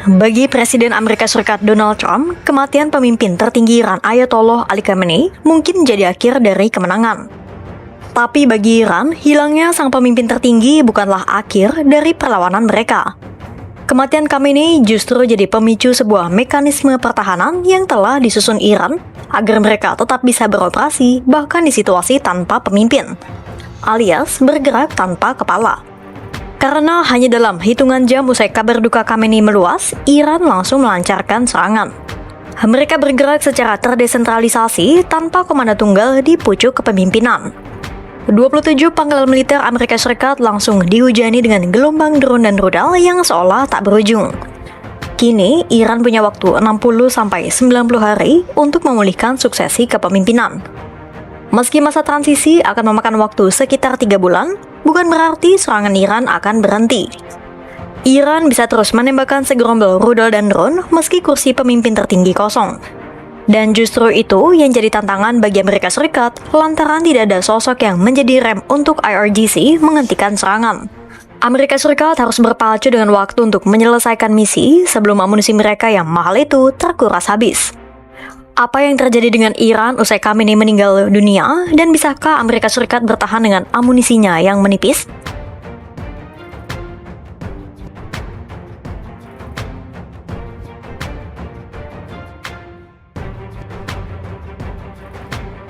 Bagi Presiden Amerika Serikat Donald Trump, kematian pemimpin tertinggi Iran Ayatollah Ali Khamenei mungkin jadi akhir dari kemenangan. Tapi bagi Iran, hilangnya sang pemimpin tertinggi bukanlah akhir dari perlawanan mereka. Kematian Khamenei justru jadi pemicu sebuah mekanisme pertahanan yang telah disusun Iran agar mereka tetap bisa beroperasi bahkan di situasi tanpa pemimpin, alias bergerak tanpa kepala. Karena hanya dalam hitungan jam usai kabar duka Khamenei meluas, Iran langsung melancarkan serangan. Mereka bergerak secara terdesentralisasi tanpa komando tunggal di pucuk kepemimpinan. 27 pangkalan militer Amerika Serikat langsung dihujani dengan gelombang drone dan rudal yang seolah tak berujung. Kini, Iran punya waktu 60-90 hari untuk memulihkan suksesi kepemimpinan. Meski masa transisi akan memakan waktu sekitar 3 bulan, bukan berarti serangan Iran akan berhenti. Iran bisa terus menembakkan segerombol rudal dan drone meski kursi pemimpin tertinggi kosong. Dan justru itu yang jadi tantangan bagi Amerika Serikat lantaran tidak ada sosok yang menjadi rem untuk IRGC menghentikan serangan. Amerika Serikat harus berpacu dengan waktu untuk menyelesaikan misi sebelum amunisi mereka yang mahal itu terkuras habis. Apa yang terjadi dengan Iran usai Khamenei meninggal dunia, dan bisakah Amerika Serikat bertahan dengan amunisinya yang menipis?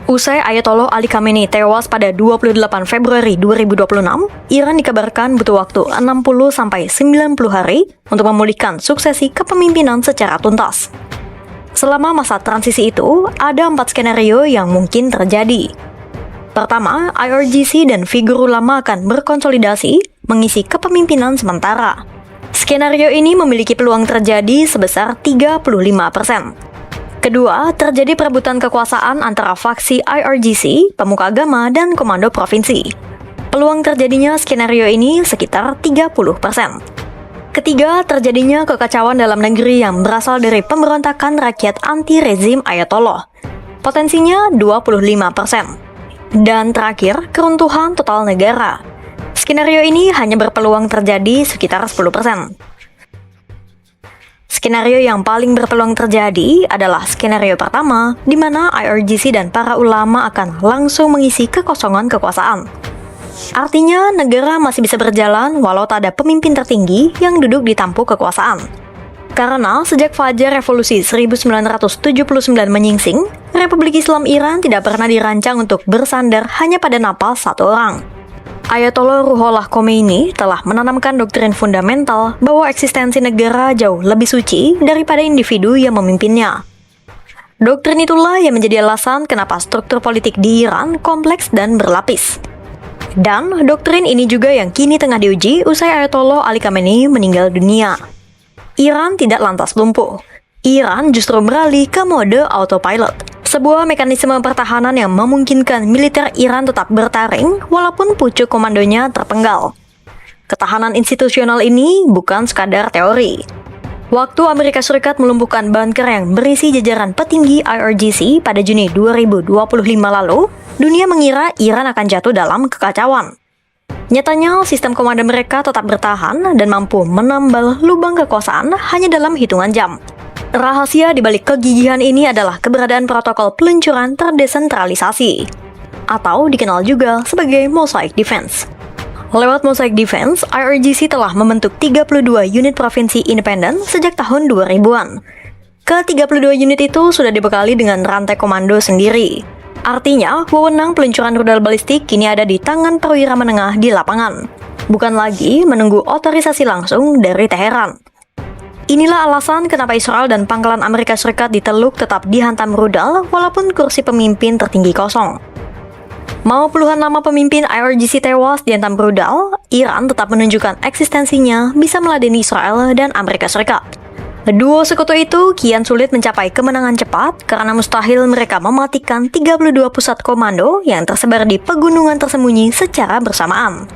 Usai Ayatollah Ali Khamenei tewas pada 28 Februari 2026, Iran dikabarkan butuh waktu 60-90 hari untuk memulihkan suksesi kepemimpinan secara tuntas. Selama masa transisi itu, ada 4 skenario yang mungkin terjadi. Pertama, IRGC dan figur ulama akan berkonsolidasi mengisi kepemimpinan sementara. Skenario ini memiliki peluang terjadi sebesar 35%. Kedua, terjadi perebutan kekuasaan antara faksi IRGC, pemuka agama, dan komando provinsi. Peluang terjadinya skenario ini sekitar 30%. Ketiga, terjadinya kekacauan dalam negeri yang berasal dari pemberontakan rakyat anti-rezim Ayatollah. Potensinya 25%. Dan terakhir, keruntuhan total negara. Skenario ini hanya berpeluang terjadi sekitar 10%. Skenario yang paling berpeluang terjadi adalah skenario pertama, di mana IRGC dan para ulama akan langsung mengisi kekosongan kekuasaan. Artinya, negara masih bisa berjalan walau tak ada pemimpin tertinggi yang duduk di tampuk kekuasaan. Karena sejak fajar revolusi 1979 menyingsing, Republik Islam Iran tidak pernah dirancang untuk bersandar hanya pada napas satu orang. Ayatollah Ruhollah Khomeini telah menanamkan doktrin fundamental bahwa eksistensi negara jauh lebih suci daripada individu yang memimpinnya. Doktrin itulah yang menjadi alasan kenapa struktur politik di Iran kompleks dan berlapis. Dan doktrin ini juga yang kini tengah diuji usai Ayatollah Ali Khamenei meninggal dunia. Iran tidak lantas lumpuh. Iran justru beralih ke mode autopilot, sebuah mekanisme pertahanan yang memungkinkan militer Iran tetap bertaring walaupun pucuk komandonya terpenggal. Ketahanan institusional ini bukan sekadar teori. Waktu Amerika Serikat melumpuhkan bunker yang berisi jajaran petinggi IRGC pada Juni 2025 lalu, dunia mengira Iran akan jatuh dalam kekacauan. Nyatanya, sistem komando mereka tetap bertahan dan mampu menambal lubang kekuasaan hanya dalam hitungan jam. Rahasia di balik kegigihan ini adalah keberadaan protokol peluncuran terdesentralisasi, atau dikenal juga sebagai Mosaic Defense. Lewat Mosaic Defense, IRGC telah membentuk 32 unit provinsi independen sejak tahun 2000-an. Ke-32 unit itu sudah dibekali dengan rantai komando sendiri. Artinya, wewenang peluncuran rudal balistik kini ada di tangan perwira menengah di lapangan, bukan lagi menunggu otorisasi langsung dari Teheran. Inilah alasan kenapa Israel dan pangkalan Amerika Serikat di Teluk tetap dihantam rudal walaupun kursi pemimpin tertinggi kosong. Mau puluhan nama pemimpin IRGC tewas dihantam rudal, Iran tetap menunjukkan eksistensinya bisa meladeni Israel dan Amerika Serikat. Duo sekutu itu kian sulit mencapai kemenangan cepat karena mustahil mereka mematikan 32 pusat komando yang tersebar di pegunungan tersembunyi secara bersamaan.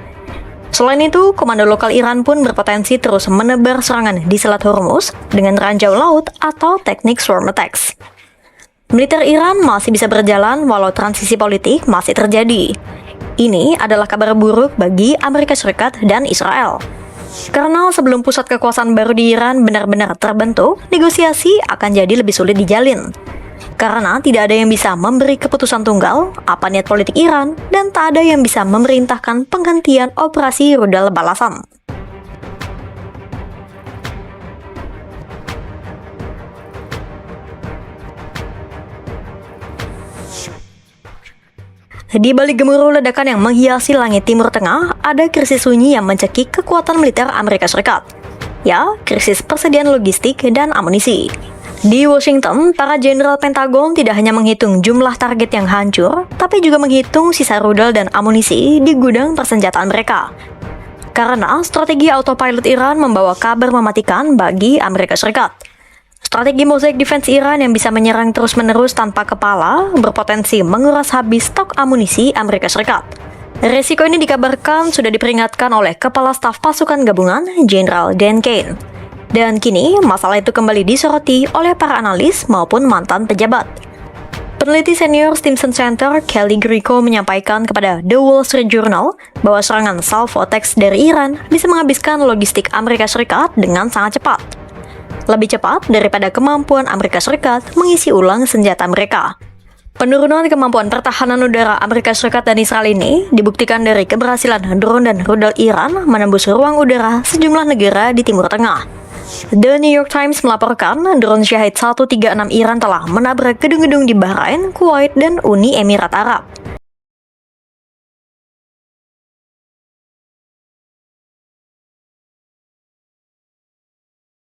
Selain itu, komando lokal Iran pun berpotensi terus menebar serangan di Selat Hormuz dengan ranjau laut atau teknik swarm attacks. Militer Iran masih bisa berjalan walau transisi politik masih terjadi. Ini adalah kabar buruk bagi Amerika Serikat dan Israel. Karena sebelum pusat kekuasaan baru di Iran benar-benar terbentuk, negosiasi akan jadi lebih sulit dijalin. Karena tidak ada yang bisa memberi keputusan tunggal apa niat politik Iran, dan tak ada yang bisa memerintahkan penghentian operasi rudal balasan. Di balik gemuruh ledakan yang menghiasi langit Timur Tengah, ada krisis sunyi yang mencekik kekuatan militer Amerika Serikat. Ya, krisis persediaan logistik dan amunisi. Di Washington, para jenderal Pentagon tidak hanya menghitung jumlah target yang hancur, tapi juga menghitung sisa rudal dan amunisi di gudang persenjataan mereka. Karena strategi autopilot Iran membawa kabar mematikan bagi Amerika Serikat. Strategi Mosaic Defense Iran yang bisa menyerang terus-menerus tanpa kepala berpotensi menguras habis stok amunisi Amerika Serikat. Resiko ini dikabarkan sudah diperingatkan oleh Kepala Staf Pasukan Gabungan, Jenderal Dan Kane. Dan kini, masalah itu kembali disoroti oleh para analis maupun mantan pejabat. Peneliti senior Stimson Center, Kelly Grieco, menyampaikan kepada The Wall Street Journal bahwa serangan salvo-teks dari Iran bisa menghabiskan logistik Amerika Serikat dengan sangat cepat. Lebih cepat daripada kemampuan Amerika Serikat mengisi ulang senjata mereka. Penurunan kemampuan pertahanan udara Amerika Serikat dan Israel ini dibuktikan dari keberhasilan drone dan rudal Iran menembus ruang udara sejumlah negara di Timur Tengah. The New York Times melaporkan drone Shahid 136 Iran telah menabrak gedung-gedung di Bahrain, Kuwait, dan Uni Emirat Arab.